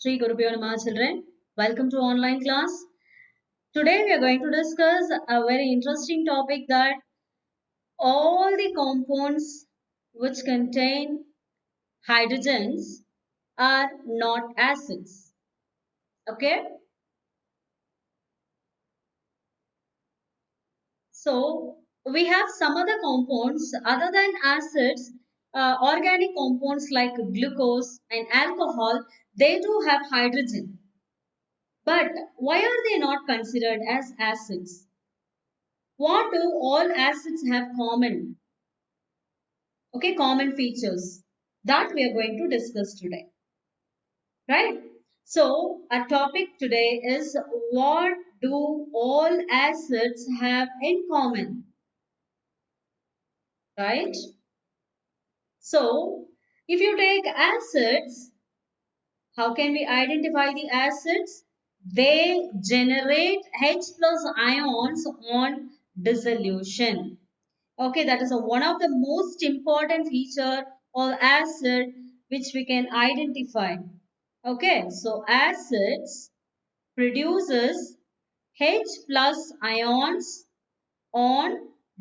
Sri Gurubhyo Namaha children. Welcome to online class. Today we are going to discuss a very interesting topic that all the compounds which contain hydrogens are not acids. Okay. So we have some other compounds other than acids, organic compounds like glucose and alcohol, they do have hydrogen. But why are they not considered as acids? What do all acids have common? Okay, common features that we are going to discuss today, right? So, our topic today is what do all acids have in common, right? So, if you take acids, how can we identify the acids? They generate H plus ions on dissolution. Okay, that is one of the most important feature of acid which we can identify. Okay, so acids produces H plus ions on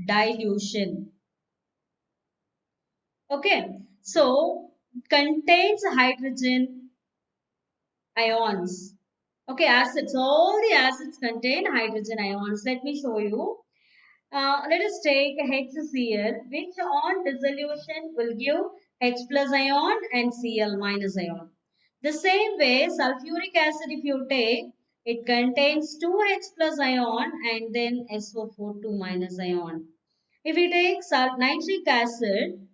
dilution. Okay, so contains hydrogen ions. Okay, acids, all the acids contain hydrogen ions. Let me show you. Let us take HCl, which on dissolution will give H plus ion and Cl minus ion. The same way, sulfuric acid, if you take, it contains 2H plus ion and then SO4 2 minus ion. If we take nitric acid,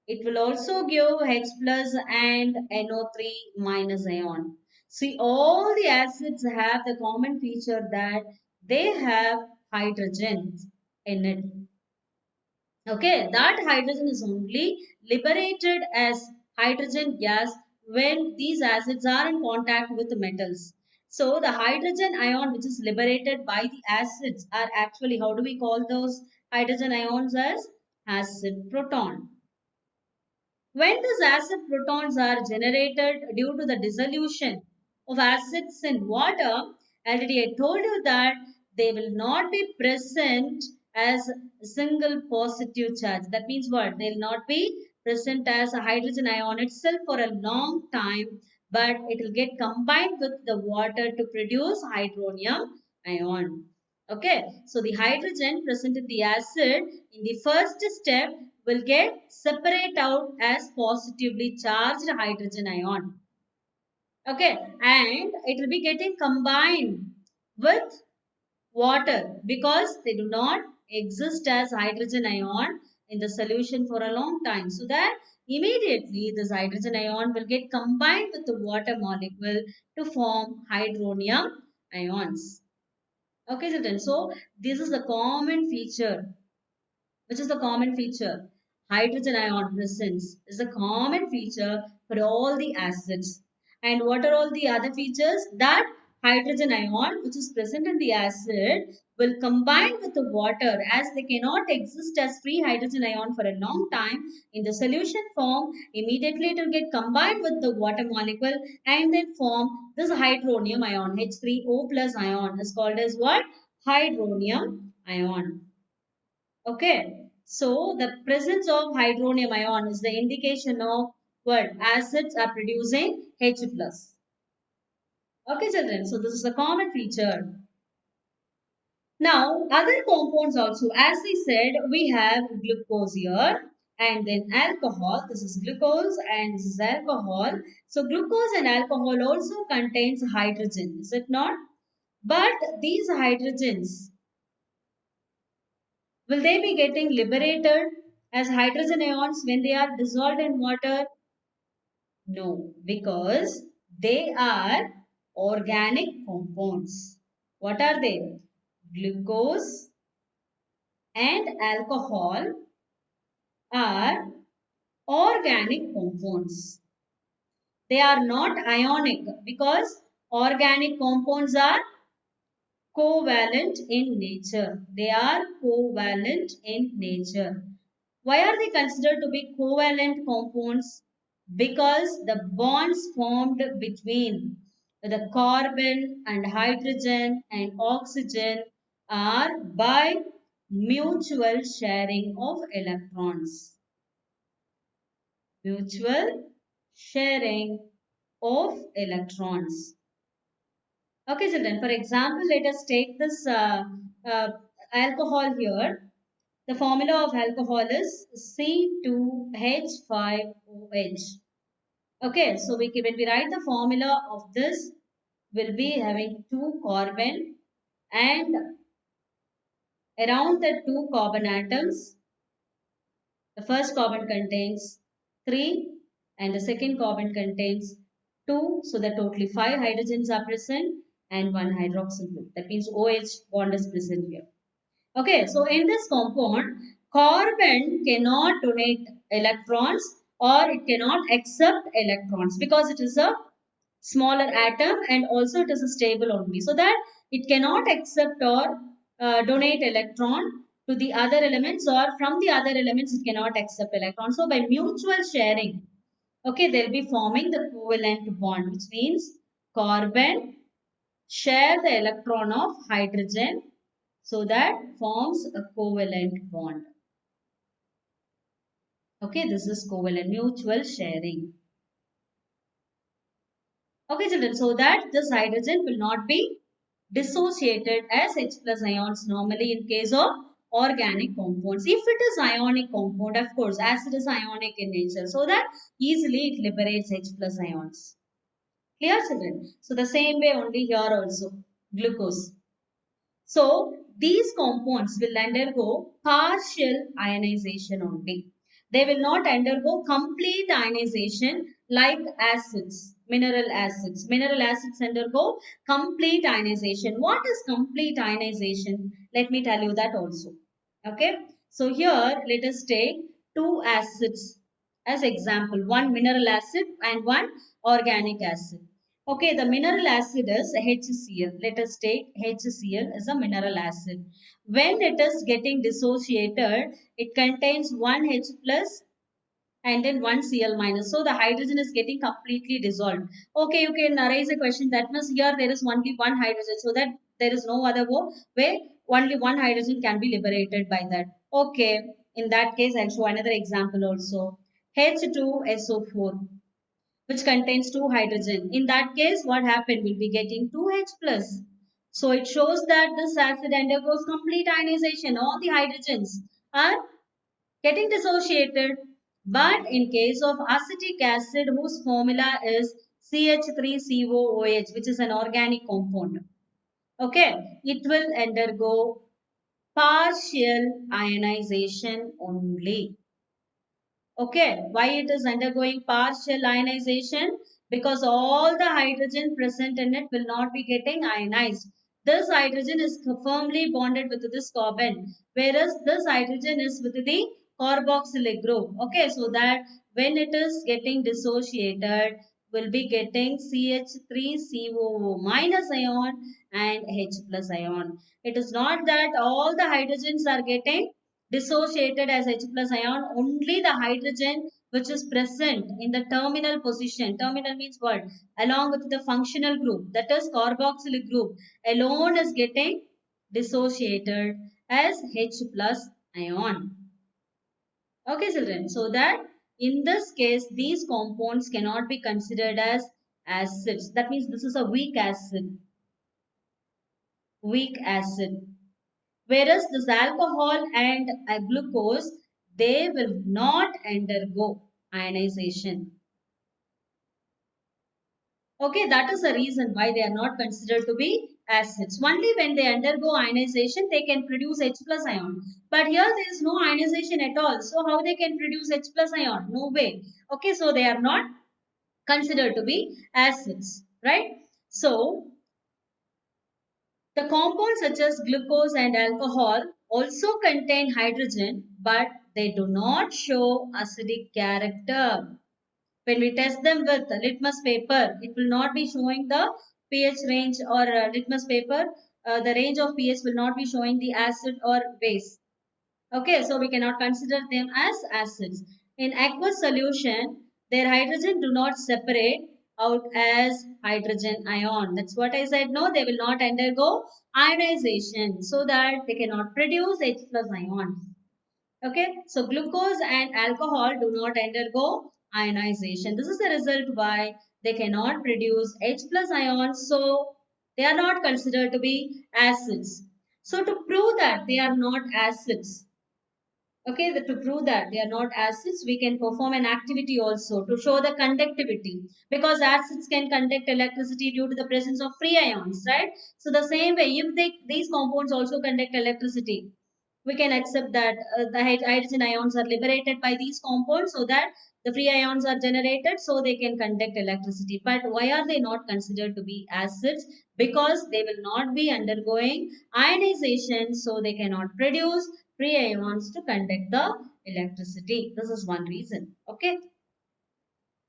it will also give H plus and NO3 minus ion. See, all the acids have the common feature that they have hydrogen in it. Okay, that hydrogen is only liberated as hydrogen gas when these acids are in contact with the metals. So the hydrogen ion which is liberated by the acids are actually, how do we call those hydrogen ions as? Acid proton. When these acid protons are generated due to the dissolution of acids in water, already I told you that they will not be present as a single positive charge. That means what? They will not be present as a hydrogen ion itself for a long time, but it will get combined with the water to produce hydronium ion. Okay, so the hydrogen present in the acid in the first step will get separate out as positively charged hydrogen ion. Okay, and it will be getting combined with water because they do not exist as hydrogen ion in the solution for a long time. So that immediately this hydrogen ion will get combined with the water molecule to form hydronium ions. Okay, children. So this is the common feature. Which is the common feature? Hydrogen ion presence is a common feature for all the acids. And what are all the other features? That hydrogen ion which is present in the acid will combine with the water as they cannot exist as free hydrogen ion for a long time in the solution form. Immediately it will get combined with the water molecule and then form this hydronium ion. H3O plus ion is called as what? Hydronium ion. Okay, so the presence of hydronium ion is the indication of what acids are producing H plus. Okay, children. So this is a common feature. Now, other compounds also, as we said, we have glucose here and then alcohol. This is glucose and this is alcohol. So glucose and alcohol also contains hydrogen, is it not? But these hydrogens, will they be getting liberated as hydrogen ions when they are dissolved in water? No, because they are organic compounds. What are they? Glucose and alcohol are organic compounds. They are not ionic because organic compounds are covalent in nature. They are covalent in nature. Why are they considered to be covalent compounds? because the bonds formed between the carbon and hydrogen and oxygen are by mutual sharing of electrons. Mutual sharing of electrons. Okay, children, for example, let us take this uh, alcohol here. The formula of alcohol is C2H5OH. Okay, so when we write the formula of this, we'll be having two carbon, and around the two carbon atoms, the first carbon contains 3 and the second carbon contains 2. So the totally 5 hydrogens are present and 1 hydroxyl group. That means OH bond is present here. Okay, so in this compound, carbon cannot donate electrons or it cannot accept electrons because it is a smaller atom and also it is stable only, so that it cannot accept or donate electron to the other elements, or from the other elements it cannot accept electron. So by mutual sharing, okay, they'll be forming the covalent bond, which means carbon share the electron of hydrogen, so that forms a covalent bond. Okay, this is covalent mutual sharing. Okay, children, so that this hydrogen will not be dissociated as H plus ions normally in case of organic compounds. If it is ionic compound, of course, acid is ionic in nature, so that easily it liberates H plus ions. Clear, children? So the same way only here also, glucose. So these compounds will undergo partial ionization only. They will not undergo complete ionization like acids, mineral acids. Mineral acids undergo complete ionization. What is complete ionization? Let me tell you that also. Okay. So here let us take two acids as example, one mineral acid and one organic acid. Okay, the mineral acid is HCl. Let us take HCl as a mineral acid. When it is getting dissociated, it contains one H plus and then one Cl minus. So the hydrogen is getting completely dissolved. Okay, you can raise a question that means here there is only one hydrogen, so that there is no other way only one hydrogen can be liberated by that. Okay, in that case, I'll show another example also. H2SO4, which contains two hydrogen. In that case, what happened? We'll be getting 2H plus. So it shows that this acid undergoes complete ionization. All the hydrogens are getting dissociated. But in case of acetic acid, whose formula is CH3COOH, which is an organic compound, okay, it will undergo partial ionization only. Okay, why it is undergoing partial ionization? Because all the hydrogen present in it will not be getting ionized. This hydrogen is firmly bonded with this carbon, whereas this hydrogen is with the carboxylic group. Okay, so that when it is getting dissociated, will be getting CH3COO minus ion and H plus ion. It is not that all the hydrogens are getting dissociated as H plus ion, only the hydrogen which is present in the terminal position. Terminal means what? Along with the functional group, that is carboxylic group, alone is getting dissociated as H plus ion. Okay, children. So that in this case, these compounds cannot be considered as acids. That means this is a weak acid. Weak acid. Whereas this alcohol and glucose, they will not undergo ionization. Okay, that is the reason why they are not considered to be acids. Only when they undergo ionization, they can produce H plus ion. But here there is no ionization at all. So how they can produce H plus ion? No way. Okay, so they are not considered to be acids, right? So the compounds such as glucose and alcohol also contain hydrogen, but they do not show acidic character. When we test them with litmus paper, it will not be showing the pH range, or litmus paper, the range of pH will not be showing the acid or base. Okay, so we cannot consider them as acids. In aqueous solution, their hydrogen do not separate out as hydrogen ion. That's what I said. No, they will not undergo ionization so that they cannot produce H plus ions. Okay, so glucose and alcohol do not undergo ionization. This is the result why they cannot produce H plus ions, so they are not considered to be acids. So to prove that they are not acids, okay, to prove that they are not acids, we can perform an activity also to show the conductivity, because acids can conduct electricity due to the presence of free ions, right? So the same way, if these compounds also conduct electricity, we can accept that the hydrogen ions are liberated by these compounds so that the free ions are generated so they can conduct electricity. But why are they not considered to be acids? Because they will not be undergoing ionization, so they cannot produce free ions to conduct the electricity. This is one reason. Okay.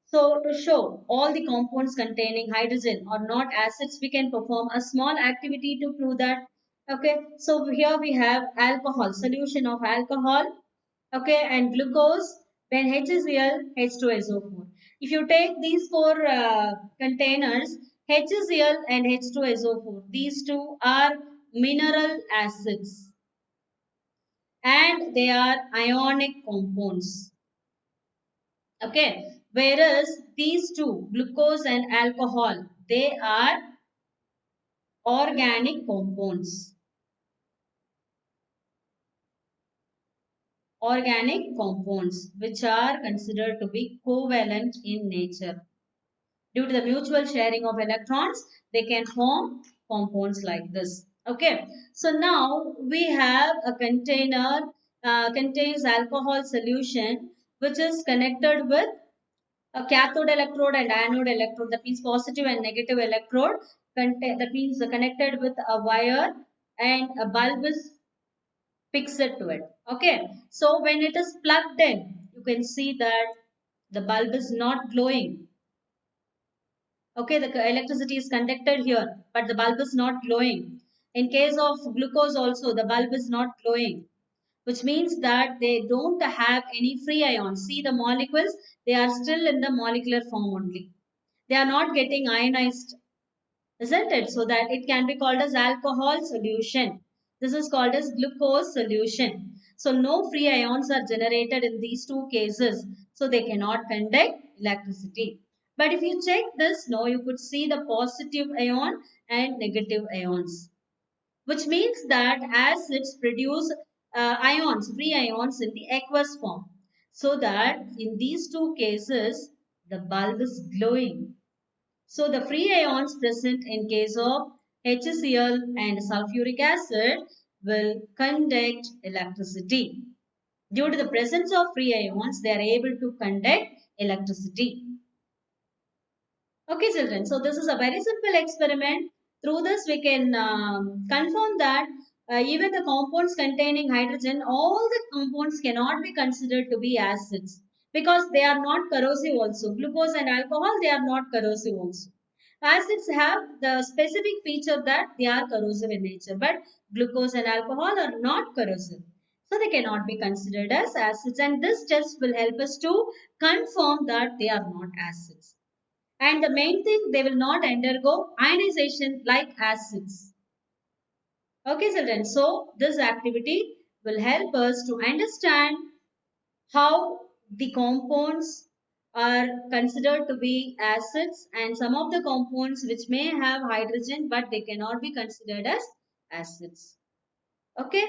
So to show all the compounds containing hydrogen are not acids, we can perform a small activity to prove that. Okay, so here we have alcohol, solution of alcohol, okay, and glucose, then HCl, H2SO4. If you take these four containers, HCl and H2SO4, these two are mineral acids and they are ionic compounds. Okay, whereas these two, glucose and alcohol, they are organic compounds. Organic compounds which are considered to be covalent in nature. Due to the mutual sharing of electrons, they can form compounds like this. Okay, so now we have a container contains alcohol solution which is connected with a cathode electrode and anode electrode, that means positive and negative electrode, that means connected with a wire, and a bulb is fixed to it. Okay, so when it is plugged in, you can see that the bulb is not glowing. Okay, the electricity is conducted here, but the bulb is not glowing. In case of glucose also, the bulb is not glowing, which means that they don't have any free ions. See the molecules, they are still in the molecular form only. They are not getting ionized, isn't it? So that it can be called as alcohol solution. This is called as glucose solution. So no free ions are generated in these two cases. So they cannot conduct electricity. But if you check this, no, you could see the positive ion and negative ions, which means that acids produce ions, free ions in the aqueous form. So that in these two cases, the bulb is glowing. So the free ions present in case of HCl and sulfuric acid will conduct electricity. Due to the presence of free ions, they are able to conduct electricity. Okay, children. So this is a very simple experiment. Through this, we can confirm that even the compounds containing hydrogen, all the compounds cannot be considered to be acids because they are not corrosive also. Glucose and alcohol, they are not corrosive also. Acids have the specific feature that they are corrosive in nature, but glucose and alcohol are not corrosive. So they cannot be considered as acids, and this test will help us to confirm that they are not acids. And the main thing, they will not undergo ionization like acids. Okay, children. So this activity will help us to understand how the compounds are considered to be acids and some of the compounds which may have hydrogen but they cannot be considered as acids. Okay.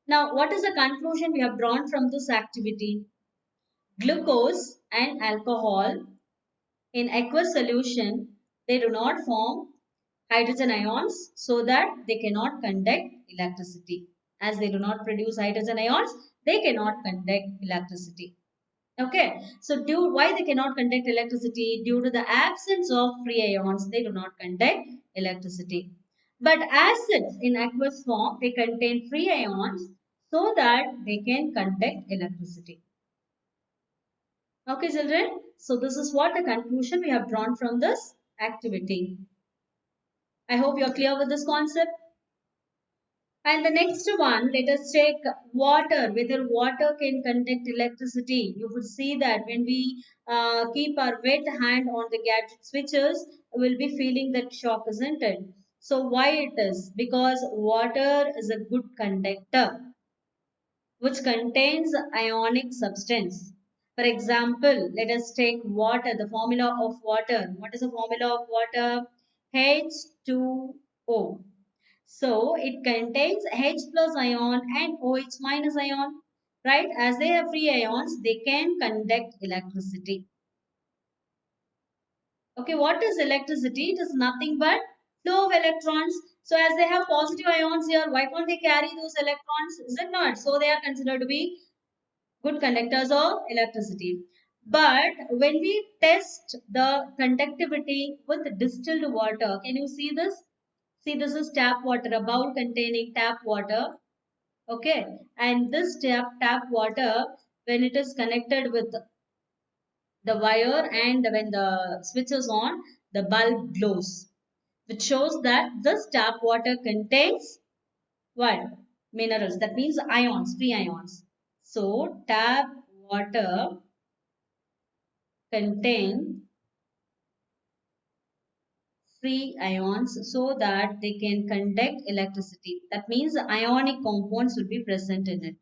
Now, what is the conclusion we have drawn from this activity? Glucose and alcohol in aqueous solution, they do not form hydrogen ions so that they cannot conduct electricity. As they do not produce hydrogen ions, they cannot conduct electricity. Okay, so why they cannot conduct electricity? Due to the absence of free ions, they do not conduct electricity. But acids in aqueous form, they contain free ions so that they can conduct electricity. Okay, children. So this is what the conclusion we have drawn from this activity. I hope you're clear with this concept. And the next one, let us check water, whether water can conduct electricity. You would see that when we keep our wet hand on the gadget switches, we'll be feeling that shock, isn't it? So why it is? Because water is a good conductor which contains ionic substance. For example, let us take water, the formula of water. What is the formula of water? H2O. So it contains H plus ion and OH minus ion, right? As they have free ions, they can conduct electricity. Okay, what is electricity? It is nothing but flow of electrons. So as they have positive ions here, why can't they carry those electrons? Is it not? So they are considered to be good conductors of electricity. But when we test the conductivity with distilled water, can you see this? See, this is tap water, a bowl containing tap water. Okay, and this tap water, when it is connected with the wire and when the switch is on, the bulb glows, which shows that this tap water contains what? Minerals. That means ions, free ions. So tap water contain free ions so that they can conduct electricity. That means ionic compounds will be present in it.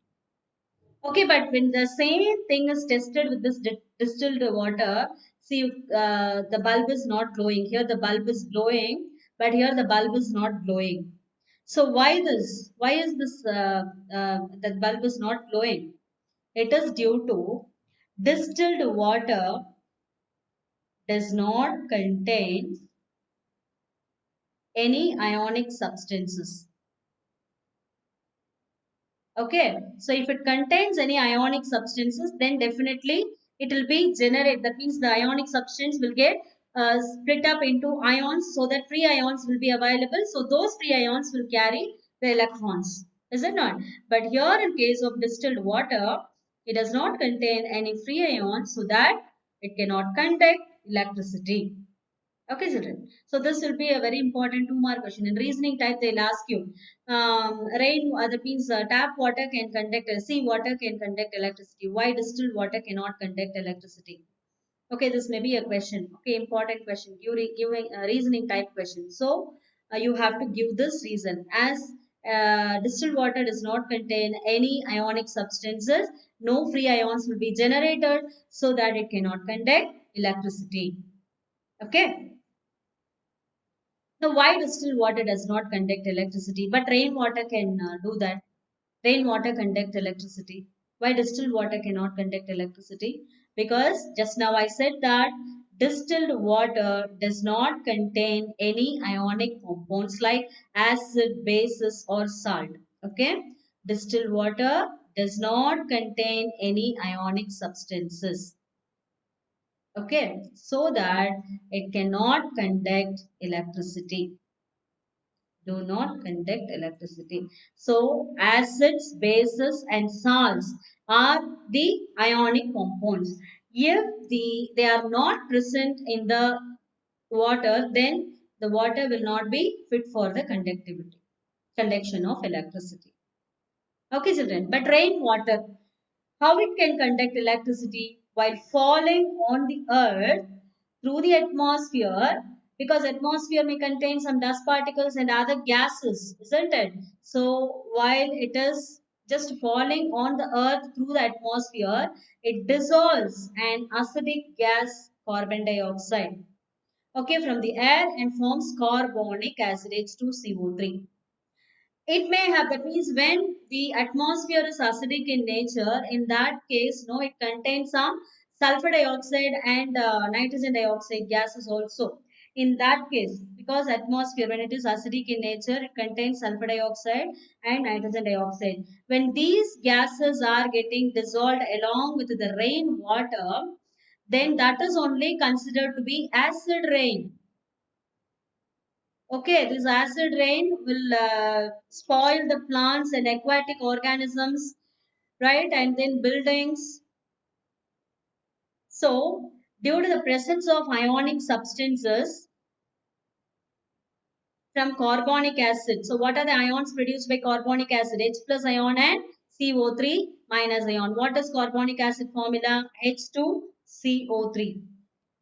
Okay, but when the same thing is tested with this distilled water, see, the bulb is not glowing. Here the bulb is glowing, but here the bulb is not glowing. So why this? Why is this the bulb is not glowing? It is due to distilled water does not contain any ionic substances. Okay, so if it contains any ionic substances, then definitely it will be generate. That means the ionic substance will get split up into ions so that free ions will be available. So those free ions will carry the electrons, is it not? But here in case of distilled water, it does not contain any free ions so that it cannot conduct electricity. Okay, children. So this will be a very important two-mark question. In reasoning type, they'll ask you, that means tap water can conduct, sea water can conduct electricity. Why distilled water cannot conduct electricity? Okay, this may be a question. Okay, important question. Giving a reasoning type question. So you have to give this reason. As distilled water does not contain any ionic substances, no free ions will be generated so that it cannot conduct electricity. Okay. Now, why distilled water does not conduct electricity, but rainwater can do that? Rainwater conduct electricity. Why distilled water cannot conduct electricity? Because just now I said that distilled water does not contain any ionic compounds like acid, bases, or salt. Okay, distilled water does not contain any ionic substances. Okay, so that it cannot conduct electricity. Do not conduct electricity. So acids, bases and salts are the ionic compounds. If they are not present in the water, then the water will not be fit for the conduction of electricity. Okay, children. But rainwater, how it can conduct electricity while falling on the earth through the atmosphere, because atmosphere may contain some dust particles and other gases, isn't it? So while it is just falling on the earth through the atmosphere, it dissolves an acidic gas, carbon dioxide, okay, from the air and forms carbonic acid, H2CO3. It may have, that means when the atmosphere is acidic in nature, in that case, no, it contains some sulfur dioxide and nitrogen dioxide gases also. In that case, because atmosphere, when it is acidic in nature, it contains sulfur dioxide and nitrogen dioxide. When these gases are getting dissolved along with the rainwater, then that is only considered to be acid rain. Okay, this acid rain will spoil the plants and aquatic organisms, right? And then buildings. So, due to the presence of ionic substances, from carbonic acid. So what are the ions produced by carbonic acid? H plus ion and CO3 minus ion. What is carbonic acid formula? H2CO3.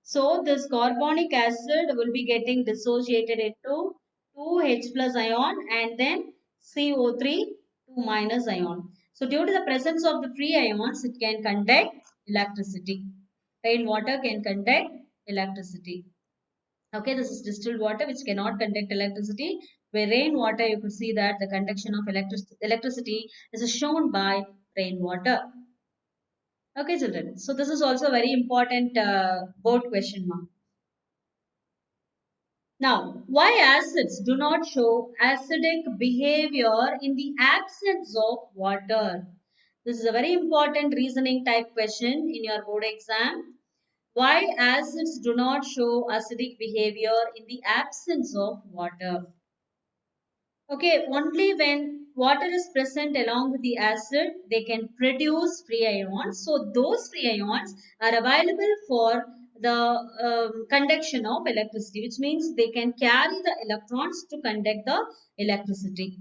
So this carbonic acid will be getting dissociated into 2H plus ion and then CO3 2 minus ion. So due to the presence of the free ions, it can conduct electricity. Rainwater can conduct electricity. Okay, this is distilled water which cannot conduct electricity. Where rainwater, you could see that the conduction of electricity is shown by rainwater. Okay, children. So this is also a very important board question mark. Now, why acids do not show acidic behavior in the absence of water? This is a very important reasoning type question in your board exam. Why acids do not show acidic behavior in the absence of water? Okay, only when water is present along with the acid, they can produce free ions. So those free ions are available for the conduction of electricity, which means they can carry the electrons to conduct the electricity.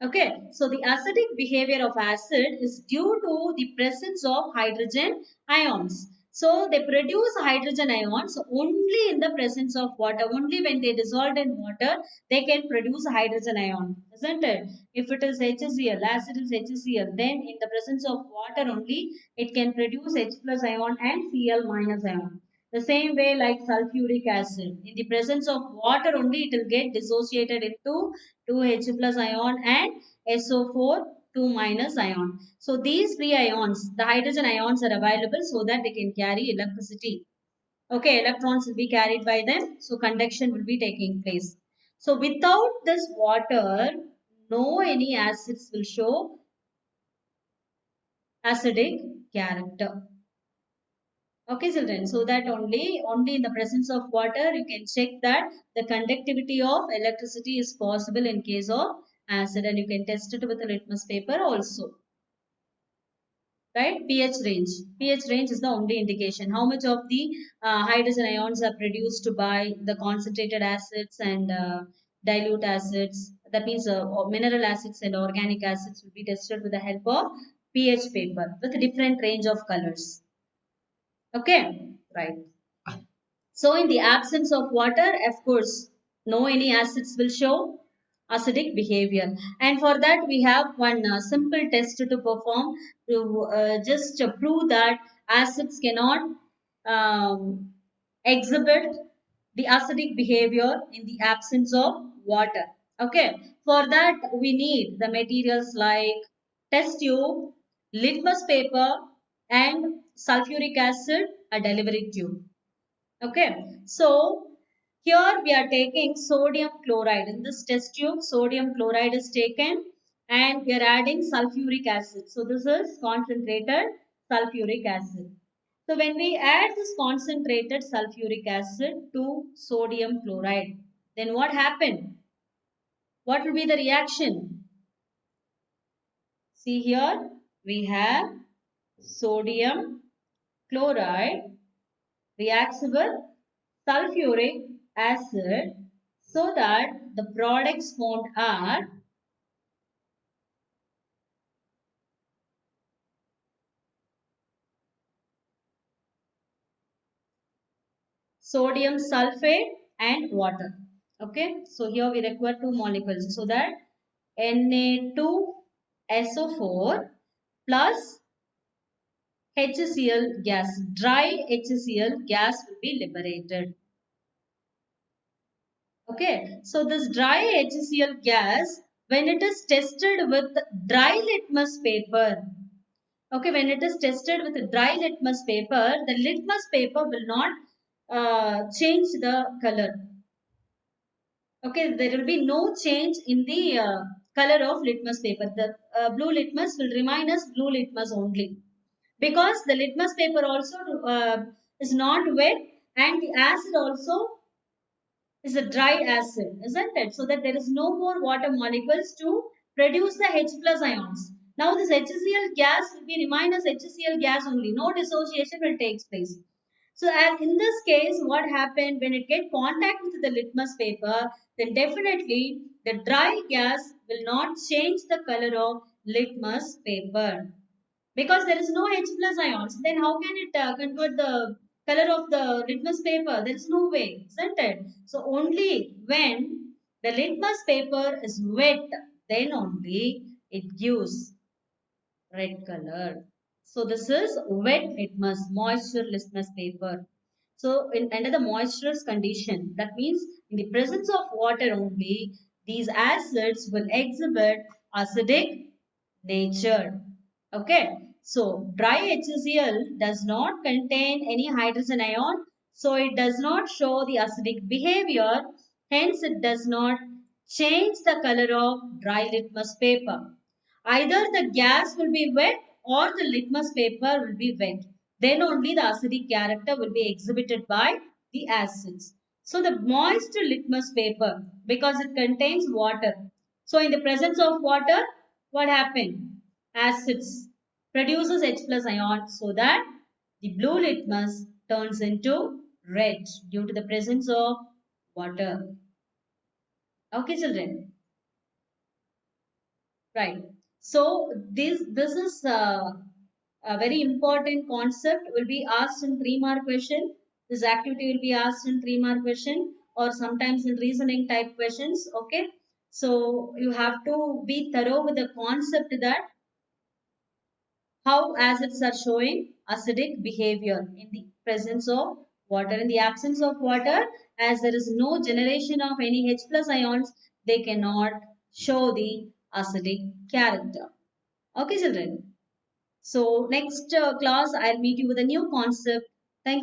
Okay, so the acidic behavior of acid is due to the presence of hydrogen ions. So they produce hydrogen ions only in the presence of water. Only when they dissolve in water, they can produce hydrogen ion, isn't it? If it is HCl, acid is HCl, then in the presence of water only, it can produce H plus ion and Cl minus ion. The same way like sulfuric acid. In the presence of water only, it will get dissociated into 2H plus ion and SO4 2 minus ion. So these free ions, the hydrogen ions are available so that they can carry electricity. Okay, electrons will be carried by them. So conduction will be taking place. So without this water, no any acids will show acidic character. Okay, children. So that only in the presence of water you can check that the conductivity of electricity is possible in case of acid, and you can test it with a litmus paper also. Right? pH range is the only indication how much of the hydrogen ions are produced by the concentrated acids and dilute acids. That means mineral acids and organic acids will be tested with the help of pH paper with a different range of colors. Okay, right. So in the absence of water, of course, no any acids will show acidic behavior. And for that, we have one simple test to perform to just prove that acids cannot um, exhibit the acidic behavior in the absence of water. Okay, for that we need the materials like test tube, litmus paper, and sulfuric acid, a delivery tube. Okay, so here we are taking sodium chloride. In this test tube, sodium chloride is taken and we are adding sulfuric acid. So this is concentrated sulfuric acid. So when we add this concentrated sulfuric acid to sodium chloride, then what happened? What will be the reaction? See here, we have sodium chloride reacts with sulfuric acid so that the products formed are sodium sulfate and water. Okay, so here we require two molecules so that Na2SO4 plus HCl gas, dry HCl gas will be liberated. Okay, so this dry HCl gas, when it is tested with dry litmus paper, okay, when it is tested with a dry litmus paper, the litmus paper will not change the color. Okay, there will be no change in the color of litmus paper. The blue litmus will remain as blue litmus only because the litmus paper also is not wet and the acid also is a dry acid, isn't it? So that there is no more water molecules to produce the H plus ions. Now this HCl gas will be remain as HCl gas only. No dissociation will take place. So as in this case, what happened when it get contact with the litmus paper, then definitely the dry gas will not change the color of litmus paper because there is no H plus ions. Then how can it convert the color of the litmus paper? There is no way, isn't it? So only when the litmus paper is wet, then only it gives red color. So this is wet litmus, moisture litmus paper. So in under the moisturous condition, that means in the presence of water only, these acids will exhibit acidic nature. Okay, so dry HCl does not contain any hydrogen ion, so it does not show the acidic behavior. Hence, it does not change the color of dry litmus paper. Either the gas will be wet or the litmus paper will be wet. Then only the acidic character will be exhibited by the acids. So the moist litmus paper, because it contains water. So in the presence of water, what happened? Acids produces H plus ion so that the blue litmus turns into red due to the presence of water. Okay, children. Right. So this is a very important concept. Will be asked in 3 mark question. This activity will be asked in 3 mark question or sometimes in reasoning type questions. Okay. So you have to be thorough with the concept that how acids are showing acidic behavior in the presence of water. In the absence of water, as there is no generation of any H plus ions, they cannot show the acidic character. Okay, children. So next class, I'll meet you with a new concept